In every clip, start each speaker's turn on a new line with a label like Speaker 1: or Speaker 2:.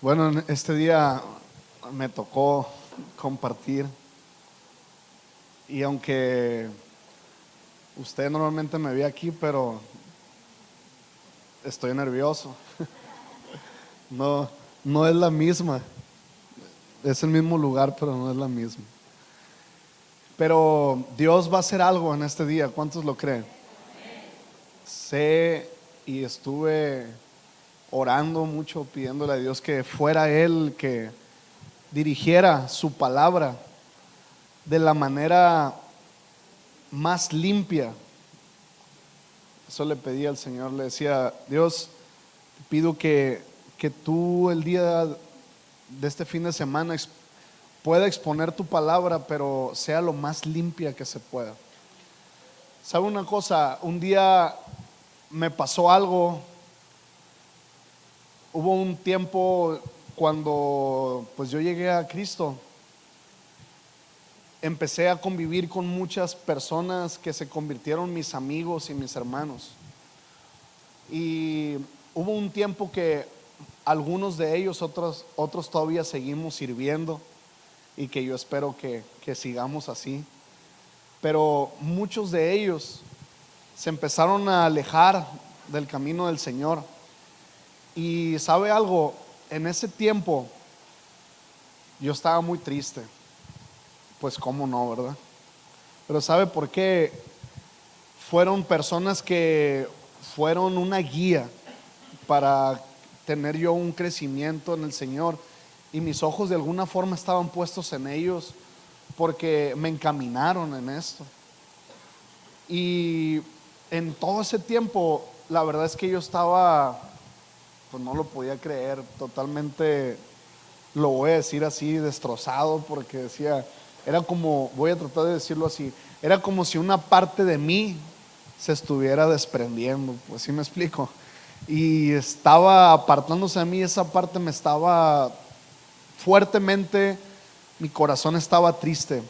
Speaker 1: Bueno, en este día me tocó compartir y aunque usted normalmente me ve aquí, pero estoy nervioso. No, no es la misma. Es el mismo lugar, pero no es la misma. Pero Dios va a hacer algo en este día. ¿Cuántos lo creen? Sé y estuve orando mucho, pidiéndole a Dios que fuera Él que dirigiera su palabra de la manera más limpia. Eso le pedí al Señor, le decía: Dios, te pido que tú el día de este fin de semana pueda exponer tu palabra, pero sea lo más limpia que se pueda. ¿Sabe una cosa? Un día me pasó algo. Hubo un tiempo cuando pues yo llegué a Cristo, empecé a convivir con muchas personas que se convirtieron mis amigos y mis hermanos. Y hubo un tiempo que algunos de ellos, otros todavía seguimos sirviendo y que yo espero que sigamos así. Pero muchos de ellos se empezaron a alejar del camino del Señor. Y sabe algo, en ese tiempo yo estaba muy triste. Pues cómo no, ¿verdad? Pero ¿sabe por qué? Fueron personas que fueron una guía para tener yo un crecimiento en el Señor, y mis ojos de alguna forma estaban puestos en ellos porque me encaminaron en esto. Y en todo ese tiempo la verdad es que yo estaba, pues no lo podía creer, totalmente, lo voy a decir así, destrozado, porque decía, era como, voy a tratar de decirlo así, era como si una parte de mí se estuviera desprendiendo, pues sí me explico. Y estaba apartándose de mí, esa parte me estaba fuertemente, mi corazón estaba triste.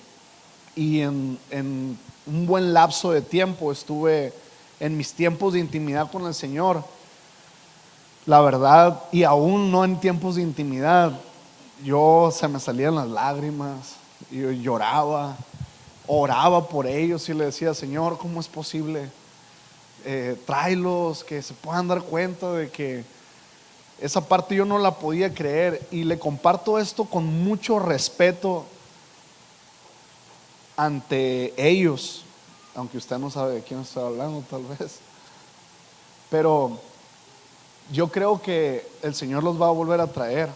Speaker 1: Y en un buen lapso de tiempo estuve en mis tiempos de intimidad con el Señor, la verdad, y aún no en tiempos de intimidad, yo se me salían las lágrimas, yo lloraba, oraba por ellos y le decía: Señor, ¿cómo es posible? Tráelos, que se puedan dar cuenta de que esa parte yo no la podía creer. Y le comparto esto con mucho respeto ante ellos, aunque usted no sabe de quién estoy hablando tal vez, pero yo creo que el Señor los va a volver a traer,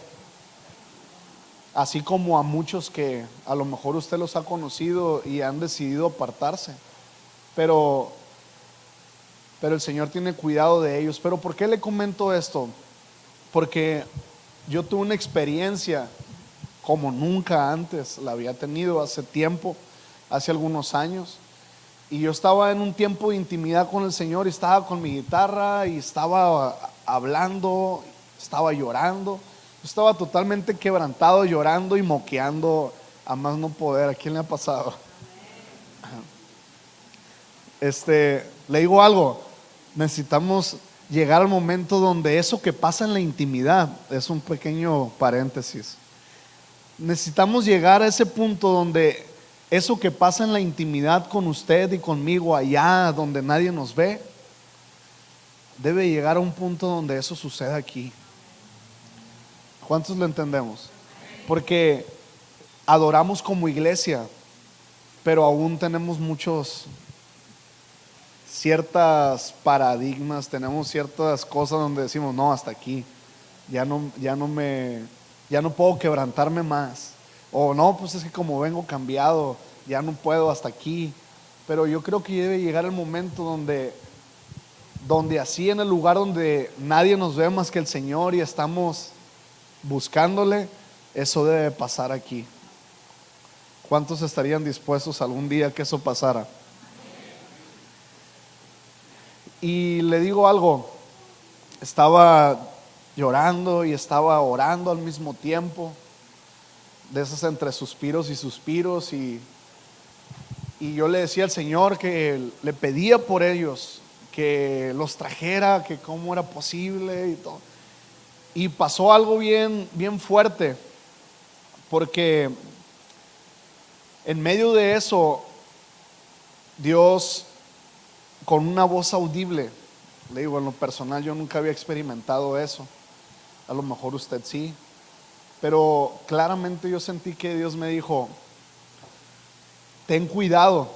Speaker 1: así como a muchos que a lo mejor usted los ha conocido y han decidido apartarse, pero el Señor tiene cuidado de ellos. Pero ¿por qué le comento esto? Porque yo tuve una experiencia como nunca antes la había tenido hace tiempo, hace algunos años. Y yo estaba en un tiempo de intimidad con el Señor, y estaba con mi guitarra y estaba hablando, estaba llorando. Yo estaba totalmente quebrantado, llorando y moqueando a más no poder. ¿A quién le ha pasado? Le digo algo, necesitamos llegar al momento donde eso que pasa en la intimidad, es un pequeño paréntesis, necesitamos llegar a ese punto donde eso que pasa en la intimidad con usted y conmigo, allá donde nadie nos ve, debe llegar a un punto donde eso suceda aquí. ¿Cuántos lo entendemos? Porque adoramos como iglesia, pero aún tenemos ciertas paradigmas, tenemos ciertas cosas donde decimos: no, hasta aquí, ya no puedo quebrantarme más, o no, pues es que como vengo cambiado, ya no puedo, hasta aquí. Pero yo creo que debe llegar el momento donde así, en el lugar donde nadie nos ve más que el Señor y estamos buscándole, eso debe pasar aquí. ¿Cuántos estarían dispuestos algún día que eso pasara? Y le digo algo, estaba llorando y estaba orando al mismo tiempo, de esos entre suspiros y suspiros, y yo le decía al Señor que le pedía por ellos, que los trajera, que cómo era posible y todo. Y pasó algo bien, bien fuerte, porque en medio de eso, Dios, con una voz audible, le digo, en lo personal yo nunca había experimentado eso, a lo mejor usted sí, pero claramente yo sentí que Dios me dijo: ten cuidado,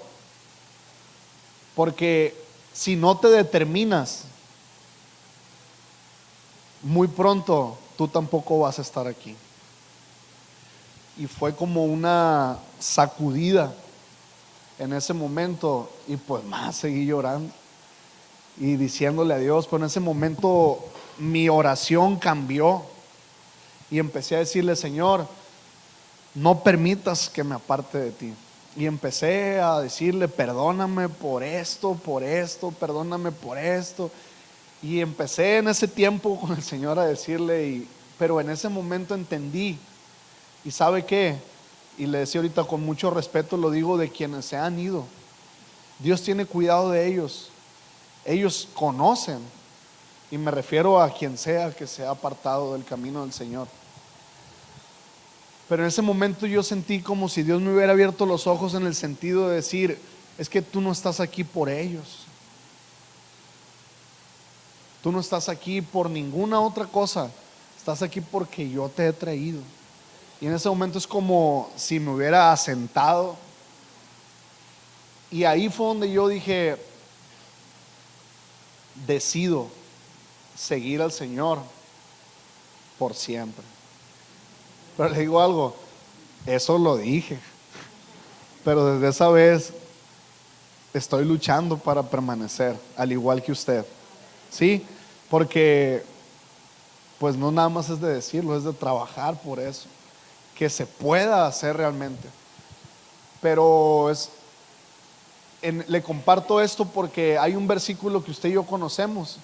Speaker 1: porque si no te determinas, muy pronto tú tampoco vas a estar aquí. Y fue como una sacudida en ese momento, y pues más seguí llorando y diciéndole a Dios. Pero en ese momento mi oración cambió y empecé a decirle: Señor, no permitas que me aparte de ti. Y empecé a decirle: perdóname por esto, perdóname por esto. Y empecé en ese tiempo con el Señor a decirle, pero en ese momento entendí. ¿Y sabe qué? Y le decía ahorita, con mucho respeto lo digo, de quienes se han ido, Dios tiene cuidado de ellos. Ellos conocen, y me refiero a quien sea que se ha apartado del camino del Señor. Pero en ese momento yo sentí como si Dios me hubiera abierto los ojos, en el sentido de decir: es que tú no estás aquí por ellos, tú no estás aquí por ninguna otra cosa, estás aquí porque yo te he traído. Y en ese momento es como si me hubiera asentado, y ahí fue donde yo dije: decido seguir al Señor por siempre. Pero le digo algo, eso lo dije, pero desde esa vez estoy luchando para permanecer, al igual que usted. Sí, porque pues no nada más es de decirlo, es de trabajar por eso, que se pueda hacer realmente. Pero le comparto esto porque hay un versículo que usted y yo conocemos,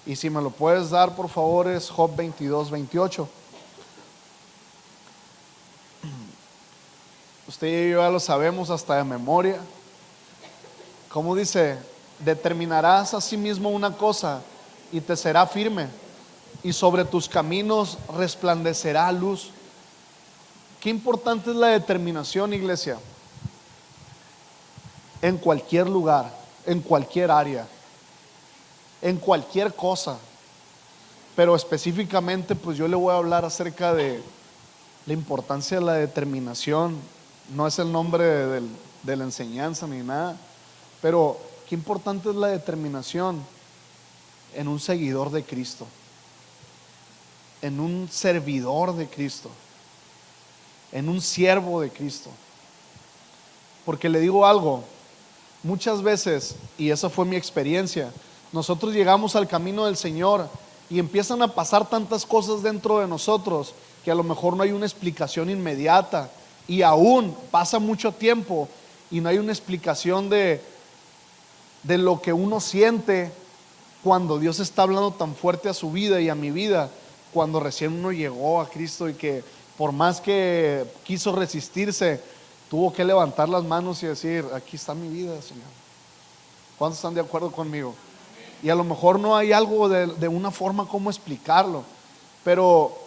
Speaker 1: y si me lo puedes dar por favor, es Job 22:28. Usted y yo ya lo sabemos hasta de memoria. Como dice: determinarás a sí mismo una cosa y te será firme, y sobre tus caminos resplandecerá luz. Qué importante es la determinación, iglesia, en cualquier lugar, en cualquier área, en cualquier cosa. Pero específicamente pues yo le voy a hablar acerca de la importancia de la determinación. No es el nombre de la enseñanza ni nada, pero qué importante es la determinación en un seguidor de Cristo, en un servidor de Cristo, en un siervo de Cristo. Porque le digo algo, muchas veces, y esa fue mi experiencia, nosotros llegamos al camino del Señor y empiezan a pasar tantas cosas dentro de nosotros que a lo mejor no hay una explicación inmediata, y aún pasa mucho tiempo y no hay una explicación de lo que uno siente cuando Dios está hablando tan fuerte a su vida y a mi vida, cuando recién uno llegó a Cristo, y que por más que quiso resistirse, tuvo que levantar las manos y decir: aquí está mi vida, Señor. ¿Cuántos están de acuerdo conmigo? Y a lo mejor no hay algo de una forma como explicarlo, pero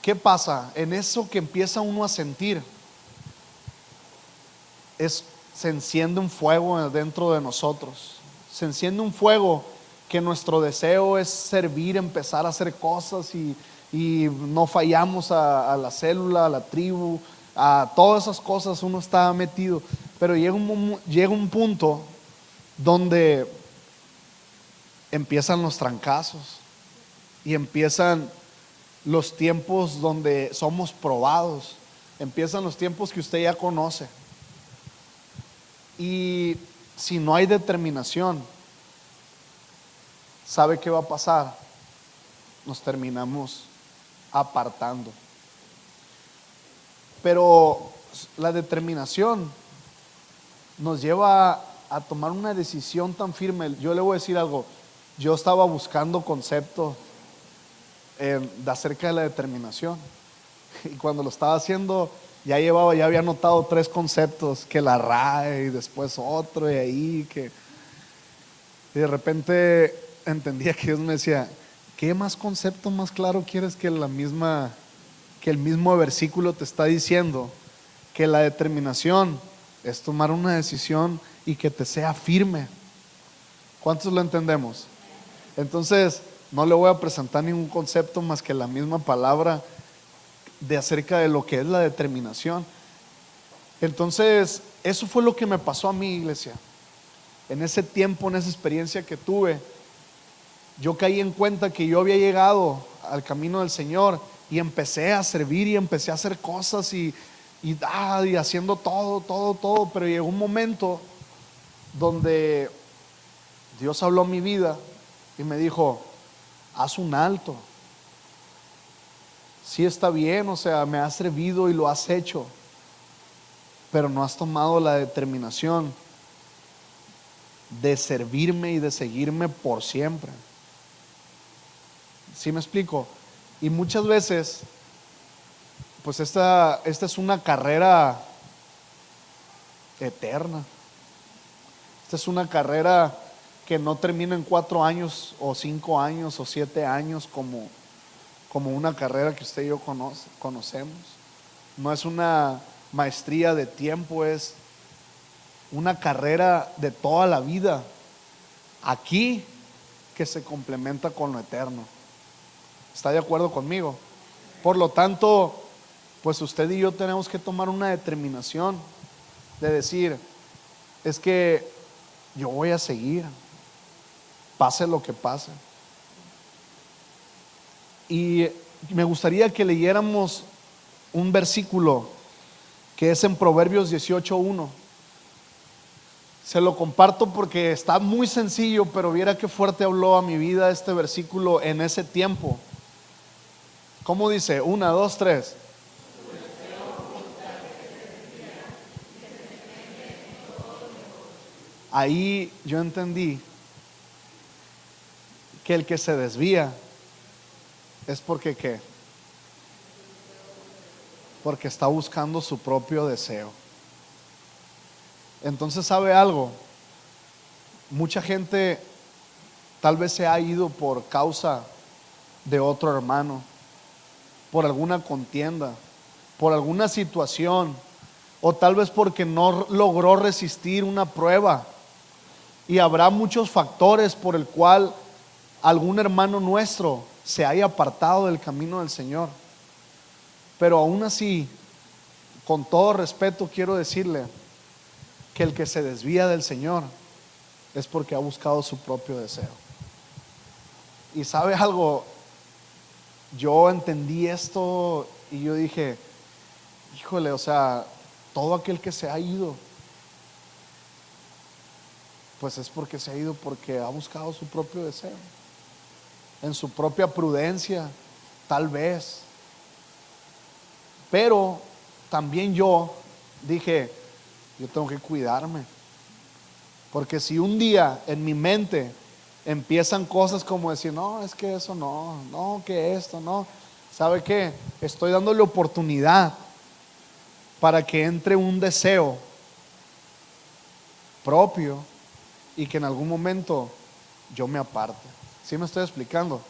Speaker 1: ¿qué pasa? En eso que empieza uno a sentir, se enciende un fuego dentro de nosotros. Se enciende un fuego que nuestro deseo es servir, empezar a hacer cosas, y no fallamos a la célula, a la tribu, a todas esas cosas uno está metido. Pero llega un punto donde empiezan los trancazos y empiezan los tiempos donde somos probados, empiezan los tiempos que usted ya conoce. Y si no hay determinación, ¿sabe qué va a pasar? Nos terminamos apartando. Pero la determinación nos lleva a tomar una decisión tan firme. Yo le voy a decir algo, yo estaba buscando conceptos acerca de la determinación, y cuando lo estaba haciendo ya había anotado 3 conceptos, que la RAE y después otro, y de repente entendía que Dios me decía: ¿qué más concepto más claro quieres que que el mismo versículo te está diciendo? Que la determinación es tomar una decisión y que te sea firme. ¿Cuántos lo entendemos? Entonces, no le voy a presentar ningún concepto más que la misma palabra de acerca de lo que es la determinación. Entonces, eso fue lo que me pasó a mi iglesia. En ese tiempo, en esa experiencia que tuve, yo caí en cuenta que yo había llegado al camino del Señor y empecé a servir y empecé a hacer cosas y haciendo todo, pero llegó un momento donde Dios habló a mi vida y me dijo: haz un alto. Sí, está bien, o sea, me has servido y lo has hecho, pero no has tomado la determinación de servirme y de seguirme por siempre. ¿Sí me explico? Y muchas veces, pues esta es una carrera eterna. Esta es una carrera que no termina en 4 años o 5 años o 7 años como una carrera que usted y yo conocemos. No es una maestría de tiempo, es una carrera de toda la vida aquí, que se complementa con lo eterno. ¿Está de acuerdo conmigo? Por lo tanto, pues usted y yo tenemos que tomar una determinación de decir: es que yo voy a seguir, pase lo que pase. Y me gustaría que leyéramos un versículo que es en Proverbios 18:1. Se lo comparto porque está muy sencillo, pero viera qué fuerte habló a mi vida este versículo en ese tiempo. ¿Cómo dice? 1, 2, 3. Ahí yo entendí que el que se desvía es porque ¿qué? Porque está buscando su propio deseo. Entonces, ¿sabe algo? Mucha gente tal vez se ha ido por causa de otro hermano, por alguna contienda, por alguna situación, o tal vez porque no logró resistir una prueba. Y habrá muchos factores por el cual algún hermano nuestro se haya apartado del camino del Señor. Pero aún así, con todo respeto, quiero decirle que el que se desvía del Señor es porque ha buscado su propio deseo. Y sabe algo, yo entendí esto y yo dije: híjole, o sea, todo aquel que se ha ido, pues es porque se ha ido porque ha buscado su propio deseo, en su propia prudencia, tal vez. Pero también yo dije: yo tengo que cuidarme, porque si un día en mi mente empiezan cosas como decir: no, es que eso no, que esto no, ¿sabe qué? Estoy dándole oportunidad para que entre un deseo propio y que en algún momento yo me aparte. ¿Sí me estoy explicando?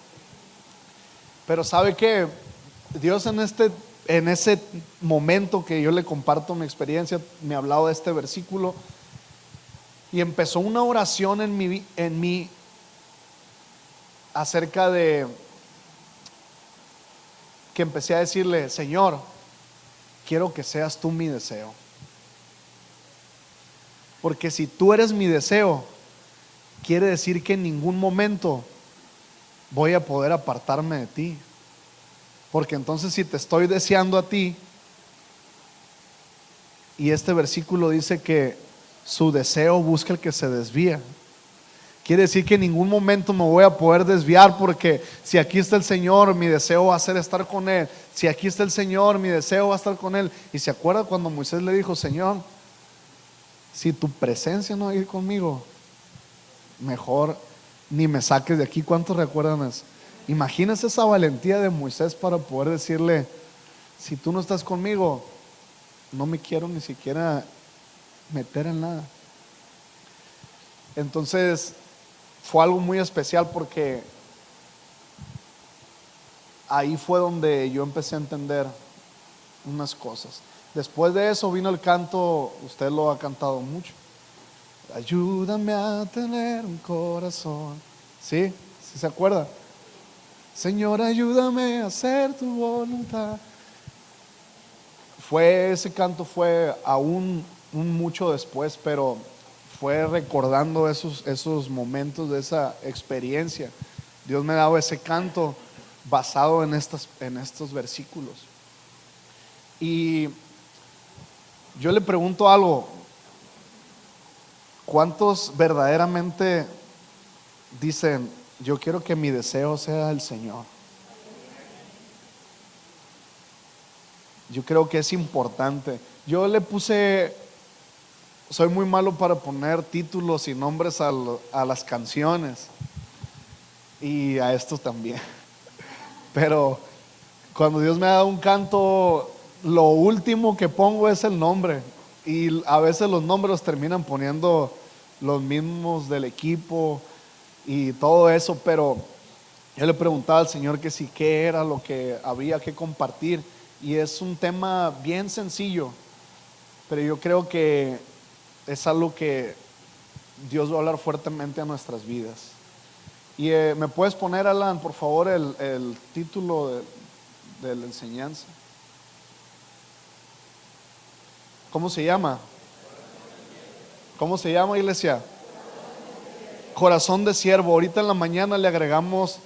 Speaker 1: Pero ¿sabe qué? Dios en ese momento que yo le comparto mi experiencia, me hablaba de este versículo y empezó una oración en mí acerca de que empecé a decirle: Señor, quiero que seas tú mi deseo, porque si tú eres mi deseo, quiere decir que en ningún momento voy a poder apartarme de ti, porque entonces si te estoy deseando a ti, y este versículo dice que su deseo busca el que se desvía, quiere decir que en ningún momento me voy a poder desviar, porque si aquí está el Señor, mi deseo va a ser estar con Él. Si aquí está el Señor, mi deseo va a estar con Él. Y se acuerda cuando Moisés le dijo: Señor, si tu presencia no va a ir conmigo, mejor ni me saques de aquí. ¿Cuántos recuerdan eso? Imagínense esa valentía de Moisés para poder decirle: si tú no estás conmigo, no me quiero ni siquiera meter en nada. Entonces fue algo muy especial porque ahí fue donde yo empecé a entender unas cosas. Después de eso vino el canto, usted lo ha cantado mucho. Ayúdame a tener un corazón. ¿Sí? ¿Sí se acuerda? Señor, ayúdame a hacer tu voluntad. Ese canto fue aún mucho después, pero fue recordando esos momentos de esa experiencia. Dios me daba ese canto basado en estos versículos. Y yo le pregunto algo: ¿cuántos verdaderamente dicen, yo quiero que mi deseo sea el Señor? Yo creo que es importante. Yo le puse, soy muy malo para poner títulos y nombres a las canciones y a estos también. Pero cuando Dios me ha dado un canto, lo último que pongo es el nombre. Y a veces los nombres los terminan poniendo los mismos del equipo y todo eso. Pero yo le preguntaba al Señor que si qué era lo que había que compartir. Y es un tema bien sencillo, pero yo creo que es algo que Dios va a hablar fuertemente a nuestras vidas. Y ¿me puedes poner, Alan, por favor, el título de la enseñanza? ¿Cómo se llama? ¿Cómo se llama, iglesia? Corazón de siervo. Ahorita en la mañana le agregamos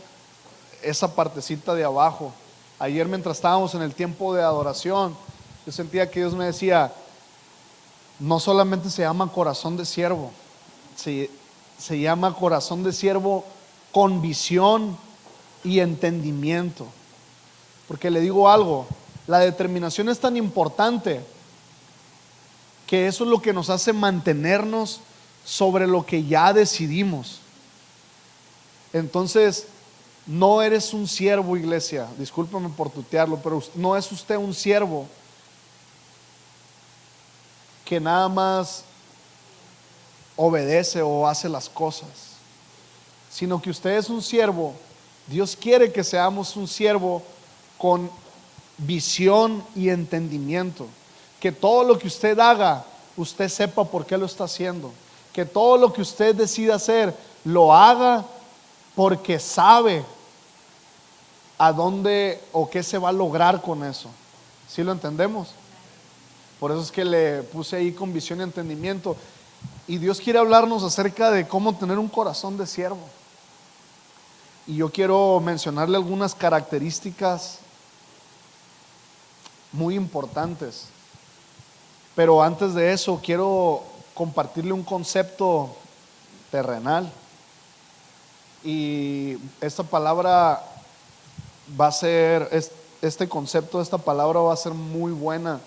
Speaker 1: esa partecita de abajo. Ayer, mientras estábamos en el tiempo de adoración, yo sentía que Dios me decía, no solamente se llama corazón de siervo, se llama corazón de siervo con visión y entendimiento. Porque le digo algo, la determinación es tan importante que eso es lo que nos hace mantenernos sobre lo que ya decidimos. Entonces, no eres un siervo, iglesia, discúlpame por tutearlo, pero no es usted un siervo que nada más obedece o hace las cosas, sino que usted es un siervo. Dios quiere que seamos un siervo con visión y entendimiento, que todo lo que usted haga, usted sepa por qué lo está haciendo, que todo lo que usted decida hacer, lo haga porque sabe a dónde o qué se va a lograr con eso. ¿Sí lo entendemos? Por eso es que le puse ahí con visión y entendimiento. Y Dios quiere hablarnos acerca de cómo tener un corazón de siervo. Y yo quiero mencionarle algunas características muy importantes. Pero antes de eso quiero compartirle un concepto terrenal. Y esta palabra va a ser, este concepto, esta palabra va a ser muy buena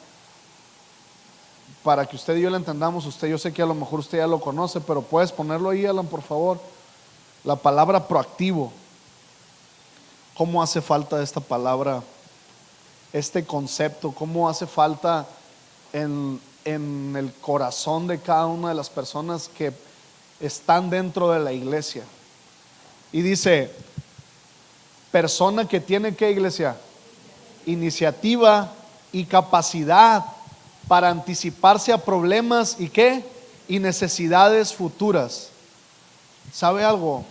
Speaker 1: para que usted y yo la entendamos. Yo sé que a lo mejor usted ya lo conoce, pero puedes ponerlo ahí, Alan, por favor. La palabra proactivo. ¿Cómo hace falta esta palabra, este concepto? ¿Cómo hace falta en el corazón de cada una de las personas que están dentro de la iglesia? Y dice, persona que tiene, ¿qué, iglesia? Iniciativa y capacidad para anticiparse a problemas y qué, y necesidades futuras. ¿Sabe algo?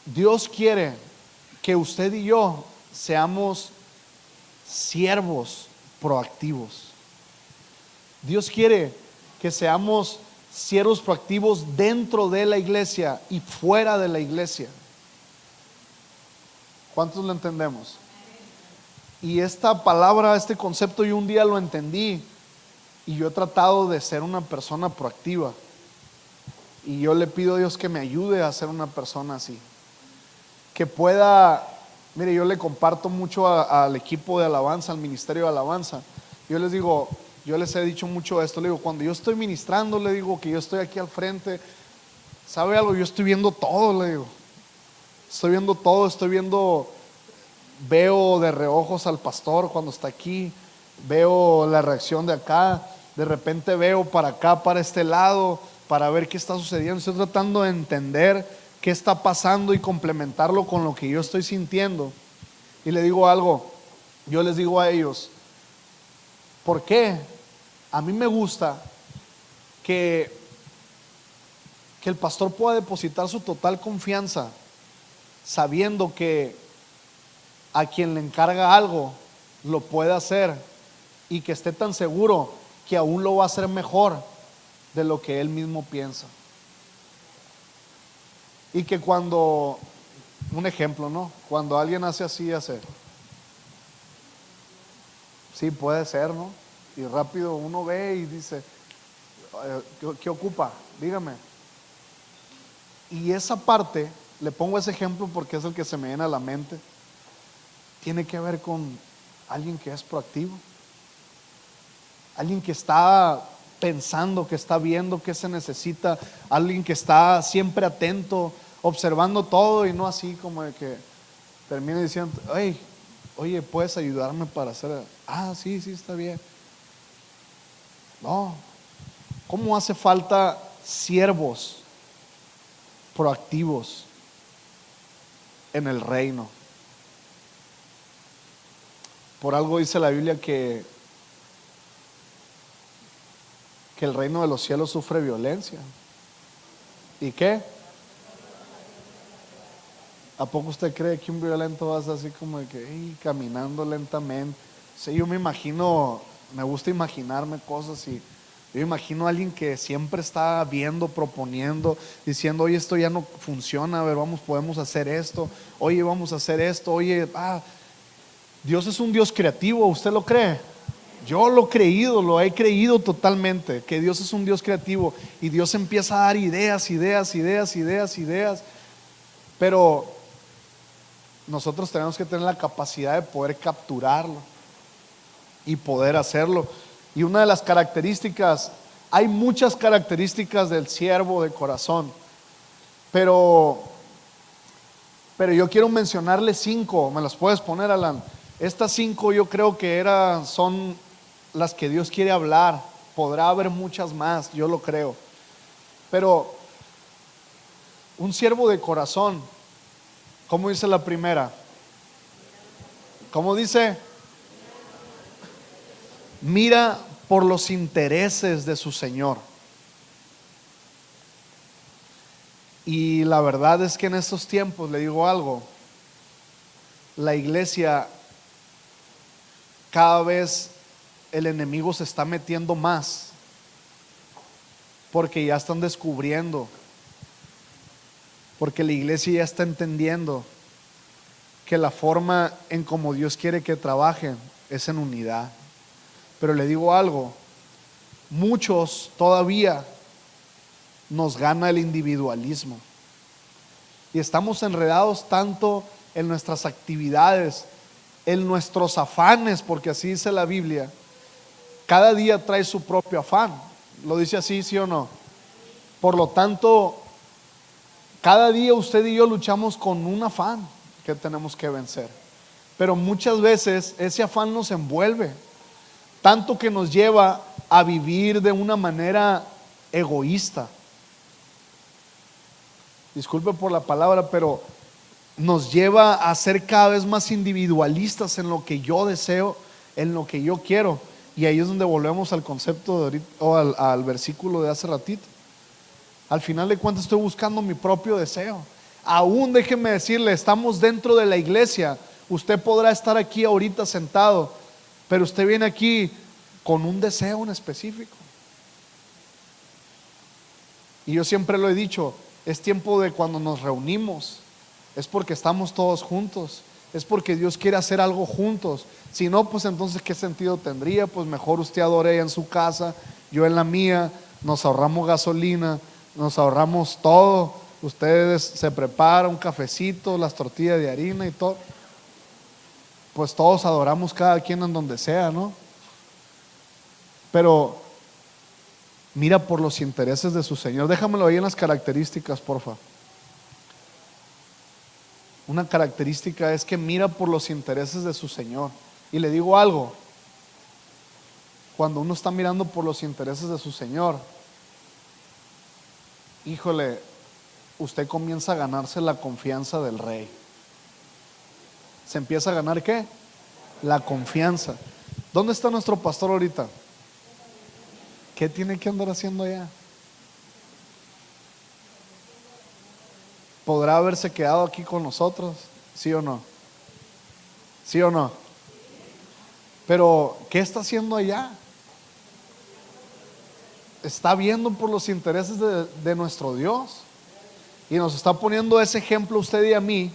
Speaker 1: Dios quiere que usted y yo seamos siervos proactivos. Dios quiere que seamos siervos proactivos dentro de la iglesia y fuera de la iglesia. ¿Cuántos lo entendemos? Y esta palabra, este concepto, yo un día lo entendí y yo he tratado de ser una persona proactiva. Y yo le pido a Dios que me ayude a ser una persona así, que pueda. Mire, yo le comparto mucho al equipo de alabanza, al ministerio de alabanza. Yo les digo, yo les he dicho mucho esto. Le digo, cuando yo estoy ministrando, le digo que yo estoy aquí al frente, ¿sabe algo? Yo estoy viendo todo, le digo. Estoy viendo todo, veo de reojos al pastor cuando está aquí, veo la reacción de acá, de repente veo para acá, para este lado, para ver qué está sucediendo. Estoy tratando de entender qué está pasando y complementarlo con lo que yo estoy sintiendo. Y le digo algo, yo les digo a ellos, ¿por qué? A mí me gusta que el pastor pueda depositar su total confianza, sabiendo que a quien le encarga algo lo puede hacer, y que esté tan seguro que aún lo va a hacer mejor de lo que él mismo piensa. Y que cuando, un ejemplo, ¿no? Cuando alguien hace así, sí, puede ser, ¿no? Y rápido uno ve y dice, ¿qué ocupa? Dígame. Y esa parte, le pongo ese ejemplo porque es el que se me viene a la mente, tiene que ver con alguien que es proactivo, alguien que está pensando, que está viendo qué se necesita, alguien que está siempre atento, observando todo, y no así como de que termine diciendo, hey, oye, ¿puedes ayudarme para hacer? Sí, está bien. No, ¿cómo hace falta siervos proactivos en el reino? Por algo dice la Biblia que el reino de los cielos sufre violencia. ¿Y qué? ¿A poco usted cree que un violento va a estar así como de que caminando lentamente? Sí, yo me imagino, me gusta imaginarme cosas, y yo imagino a alguien que siempre está viendo, proponiendo, diciendo, oye, esto ya no funciona, a ver, podemos hacer esto, oye, vamos a hacer esto, oye, Dios es un Dios creativo, ¿usted lo cree? Yo lo he creído totalmente, que Dios es un Dios creativo, y Dios empieza a dar ideas, pero nosotros tenemos que tener la capacidad de poder capturarlo y poder hacerlo. Y una de las características, hay muchas características del siervo de corazón, pero yo quiero mencionarle 5. ¿Me las puedes poner, Alan? Estas 5 yo creo que son las que Dios quiere hablar. Podrá haber muchas más, yo lo creo, pero un siervo de corazón, ¿cómo dice la primera? ¿Cómo dice? Mira por los intereses de su Señor. Y la verdad es que en estos tiempos, le digo algo, la iglesia, cada vez el enemigo se está metiendo más, porque ya están descubriendo, porque la iglesia ya está entendiendo que la forma en como Dios quiere que trabajen es en unidad. Pero le digo algo, muchos todavía nos gana el individualismo, y estamos enredados tanto en nuestras actividades, en nuestros afanes, porque así dice la Biblia. Cada día trae su propio afán, lo dice así, ¿sí o no? Por lo tanto, cada día usted y yo luchamos con un afán que tenemos que vencer, pero muchas veces ese afán nos envuelve tanto que nos lleva a vivir de una manera egoísta. Disculpe por la palabra, pero nos lleva a ser cada vez más individualistas en lo que yo deseo, en lo que yo quiero. Y ahí es donde volvemos al concepto de ahorita, o al versículo de hace ratito. Al final de cuentas estoy buscando mi propio deseo. Aún déjeme decirle, estamos dentro de la iglesia. Usted podrá estar aquí ahorita sentado, pero usted viene aquí con un deseo en específico. Y yo siempre lo he dicho, es tiempo de cuando nos reunimos, es porque estamos todos juntos, es porque Dios quiere hacer algo juntos. Si no, pues entonces ¿qué sentido tendría? Pues mejor usted adore en su casa, yo en la mía, nos ahorramos gasolina, nos ahorramos todo. Ustedes se preparan un cafecito, las tortillas de harina y todo, pues todos adoramos cada quien en donde sea, ¿no? Pero mira por los intereses de su Señor. Déjamelo ahí en las características, porfa. Una característica es que mira por los intereses de su Señor. Y le digo algo, cuando uno está mirando por los intereses de su Señor, híjole, usted comienza a ganarse la confianza del rey. ¿Se empieza a ganar qué? La confianza. ¿Dónde está nuestro pastor ahorita? ¿Qué tiene que andar haciendo allá? ¿Podrá haberse quedado aquí con nosotros? ¿Sí o no? ¿Sí o no? Pero, ¿qué está haciendo allá? Está viendo por los intereses de nuestro Dios. Y nos está poniendo ese ejemplo a usted y a mí,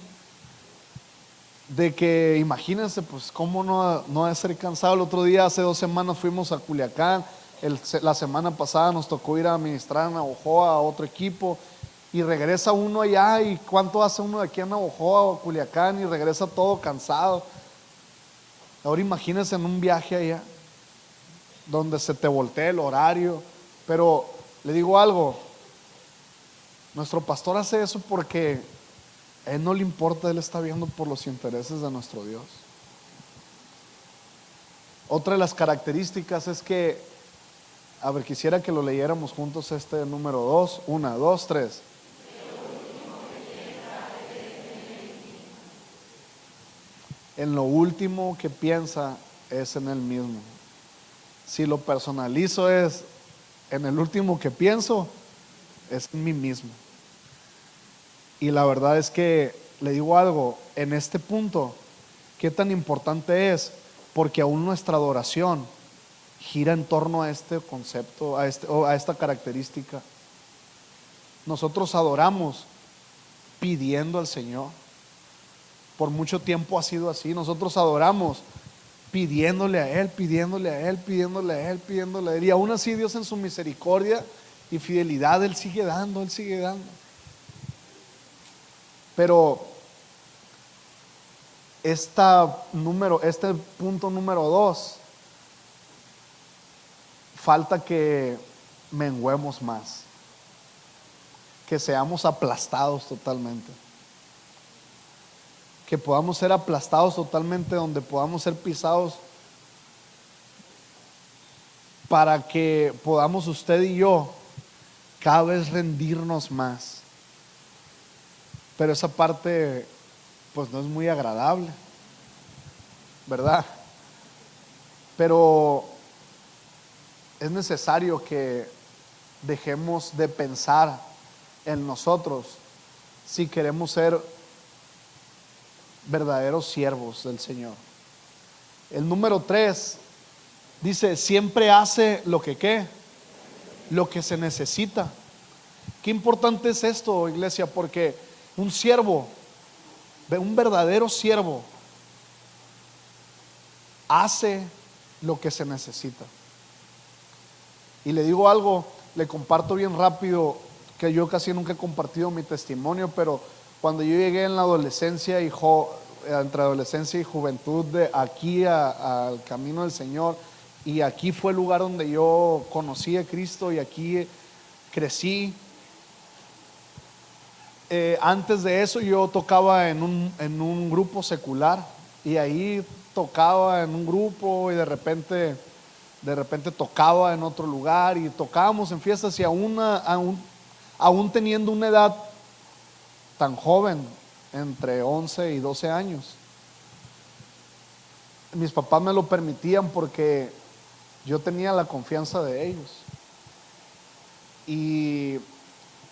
Speaker 1: de que imagínense, pues cómo no ha de ser cansado. El otro día, hace 2 semanas, fuimos a Culiacán. La semana pasada nos tocó ir a administrar en Navojoa a otro equipo. Y regresa uno allá, y ¿cuánto hace uno de aquí a Navojoa o Culiacán? Y regresa todo cansado. Ahora imagínense en un viaje allá, donde se te voltea el horario. Pero le digo algo, nuestro pastor hace eso porque a él no le importa, él está viendo por los intereses de nuestro Dios. Otra de las características es que, a ver, quisiera que lo leyéramos juntos este número 2. 1, 2, 3. En lo último que piensa es en él mismo. Si lo personalizo, es en el último que pienso es en mí mismo. Y la verdad es que le digo algo, en este punto, qué tan importante es, porque aún nuestra adoración gira en torno a este concepto, a esta característica. Nosotros adoramos pidiendo al Señor. Por mucho tiempo ha sido así. Nosotros adoramos pidiéndole a Él, pidiéndole a Él, pidiéndole a Él, pidiéndole a Él. Y aún así Dios, en su misericordia y fidelidad, Él sigue dando, Él sigue dando. Pero este punto número 2, falta que menguemos más, que seamos aplastados totalmente, que podamos ser aplastados totalmente, donde podamos ser pisados, para que podamos usted y yo cada vez rendirnos más. Pero esa parte pues no es muy agradable, ¿verdad? Pero es necesario que dejemos de pensar en nosotros si queremos ser verdaderos siervos del Señor. El número 3 dice: siempre hace lo que se necesita. Qué importante es esto, iglesia, porque un siervo, un verdadero siervo, hace lo que se necesita. Y le digo algo, le comparto bien rápido, que yo casi nunca he compartido mi testimonio, pero cuando yo llegué en la adolescencia entre adolescencia y juventud, de aquí al camino del Señor, y aquí fue el lugar donde yo conocí a Cristo y aquí crecí. Antes de eso yo tocaba en un grupo secular, y ahí tocaba en un grupo, y de repente tocaba en otro lugar, y tocábamos en fiestas, y aún teniendo una edad tan joven, entre 11 y 12 años, mis papás me lo permitían porque yo tenía la confianza de ellos,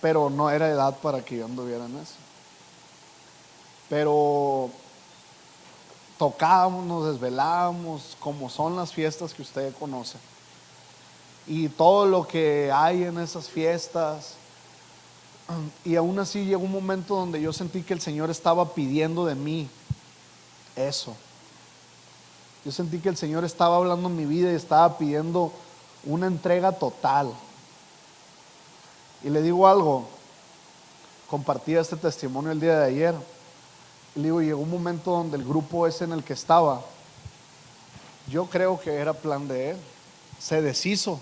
Speaker 1: pero no era edad para que yo anduviera en eso. Pero tocábamos, nos desvelábamos, como son las fiestas que usted conoce, y todo lo que hay en esas fiestas. Y aún así llegó un momento donde yo sentí que el Señor estaba pidiendo de mí eso. Yo sentí que el Señor estaba hablando en mi vida y estaba pidiendo una entrega total. Y le digo algo, compartí este testimonio el día de ayer. Y le digo, llegó un momento donde el grupo ese en el que estaba, yo creo que era plan de Él, se deshizo.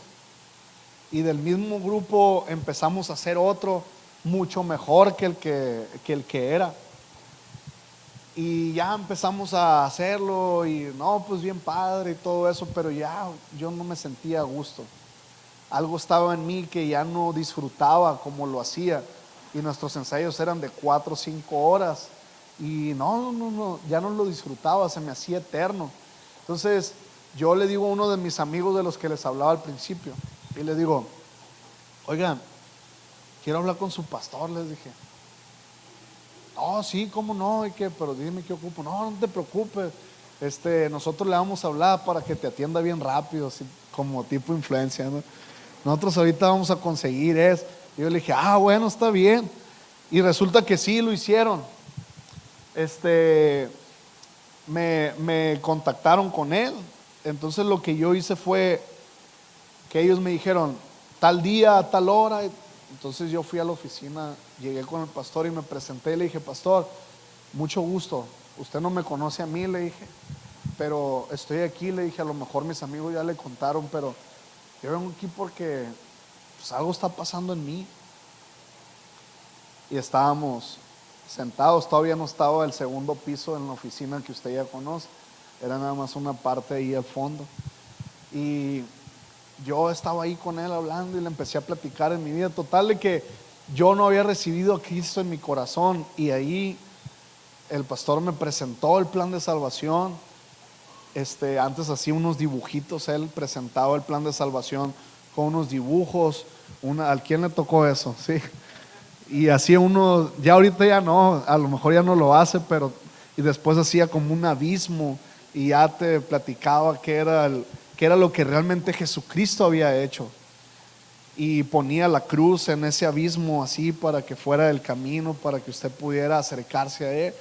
Speaker 1: Y del mismo grupo empezamos a hacer otro mucho mejor que el que era. Y ya empezamos a hacerlo, y no, pues bien padre y todo eso, pero ya yo no me sentía a gusto. Algo estaba en mí que ya no disfrutaba como lo hacía. y nuestros ensayos eran de 4 o 5 horas y no, ya no lo disfrutaba, se me hacía eterno. Entonces yo le digo a uno de mis amigos de los que les hablaba al principio y le digo, oigan, quiero hablar con su pastor, les dije. Sí, cómo no, pero dime qué ocupo. No te preocupes, nosotros le vamos a hablar para que te atienda bien rápido, así como tipo influencia, ¿no? Nosotros ahorita vamos a conseguir eso. Y yo le dije, bueno, está bien. Y resulta que sí, lo hicieron. Me contactaron con él. Entonces lo que yo hice fue que ellos me dijeron, tal día, a tal hora. Entonces yo fui a la oficina, llegué con el pastor y me presenté y le dije, pastor, mucho gusto. Usted no me conoce a mí, le dije, pero estoy aquí, le dije, a lo mejor mis amigos ya le contaron, pero yo vengo aquí porque pues algo está pasando en mí. Y estábamos sentados, todavía no estaba el segundo piso en la oficina que usted ya conoce, era nada más una parte ahí al fondo. Y yo estaba ahí con él hablando y le empecé a platicar en mi vida, total de que yo no había recibido a Cristo en mi corazón, y ahí el pastor me presentó el plan de salvación. Antes hacía unos dibujitos, él presentaba el plan de salvación con unos dibujos. ¿A quién le tocó eso? Sí. Y hacía uno, ya ahorita ya no, a lo mejor ya no lo hace, pero y después hacía como un abismo y ya te platicaba qué era lo que realmente Jesucristo había hecho, y ponía la cruz en ese abismo así para que fuera el camino, para que usted pudiera acercarse a él.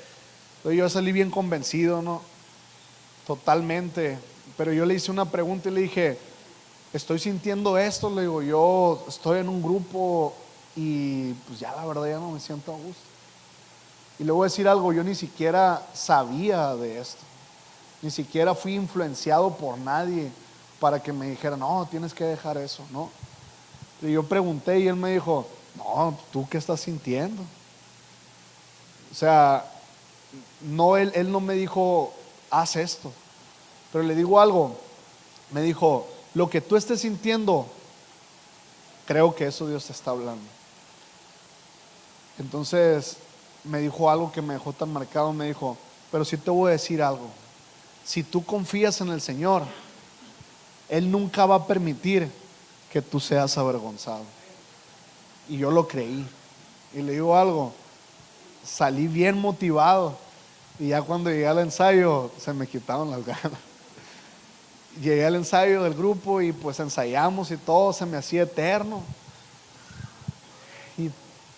Speaker 1: Entonces yo salí bien convencido, ¿no? Totalmente. Pero yo le hice una pregunta y le dije, estoy sintiendo esto, le digo, yo estoy en un grupo y pues ya la verdad ya no me siento a gusto. Y le voy a decir algo, yo ni siquiera sabía de esto, ni siquiera fui influenciado por nadie para que me dijera, no, tienes que dejar eso, ¿no? Y yo pregunté y él me dijo, no, ¿tú qué estás sintiendo? O sea, no, él no me dijo, haz esto, pero le digo algo, me dijo, lo que tú estés sintiendo, creo que eso Dios te está hablando. Entonces me dijo algo que me dejó tan marcado, me dijo, pero sí te voy a decir algo, si tú confías en el Señor, Él nunca va a permitir que tú seas avergonzado. Y yo lo creí, y le digo algo, salí bien motivado, y ya cuando llegué al ensayo se me quitaron las ganas. Llegué al ensayo del grupo y pues ensayamos y todo, se me hacía eterno. Y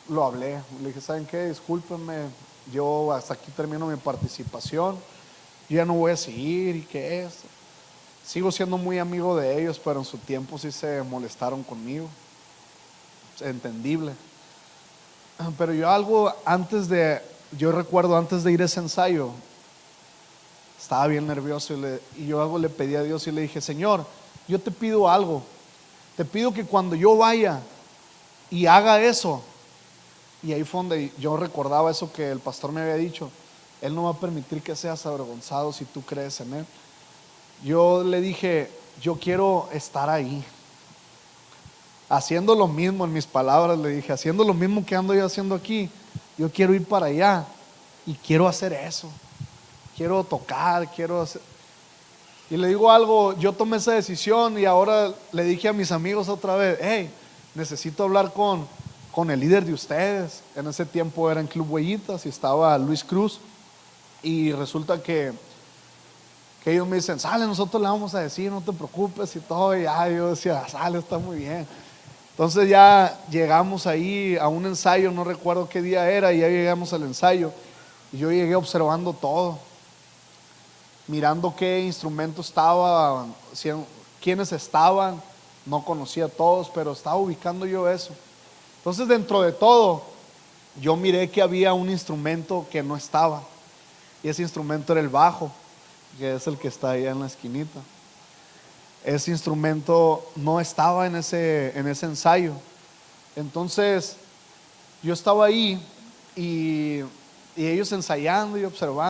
Speaker 1: lo hablé, le dije, ¿saben qué? Discúlpenme, yo hasta aquí termino mi participación, yo ya no voy a seguir, ¿y qué es? Sigo siendo muy amigo de ellos, pero en su tiempo sí se molestaron conmigo, es entendible. Pero yo recuerdo antes de ir a ese ensayo, estaba bien nervioso y yo le pedí a Dios y le dije, Señor, yo te pido algo, te pido que cuando yo vaya y haga eso, y ahí fue donde yo recordaba eso que el pastor me había dicho, Él no va a permitir que seas avergonzado si tú crees en Él. Yo le dije, yo quiero estar ahí, haciendo lo mismo, en mis palabras le dije, haciendo lo mismo que ando yo haciendo aquí, yo quiero ir para allá y quiero hacer eso, quiero tocar, quiero hacer. Y le digo algo, yo tomé esa decisión y ahora le dije a mis amigos otra vez, hey, necesito hablar con el líder de ustedes. En ese tiempo era en Club Huellitas y estaba Luis Cruz, y resulta que ellos me dicen, sale, nosotros le vamos a decir, no te preocupes y todo. Y ya yo decía, sale, está muy bien. Entonces ya llegamos ahí a un ensayo, no recuerdo qué día era, y ya llegamos al ensayo y yo llegué observando todo, mirando qué instrumento estaba, quiénes estaban, no conocía a todos, pero estaba ubicando yo eso. Entonces dentro de todo yo miré que había un instrumento que no estaba, y ese instrumento era el bajo, que es el que está allá en la esquinita. Ese instrumento no estaba en ese ensayo. Entonces yo estaba ahí y ellos ensayando y observando.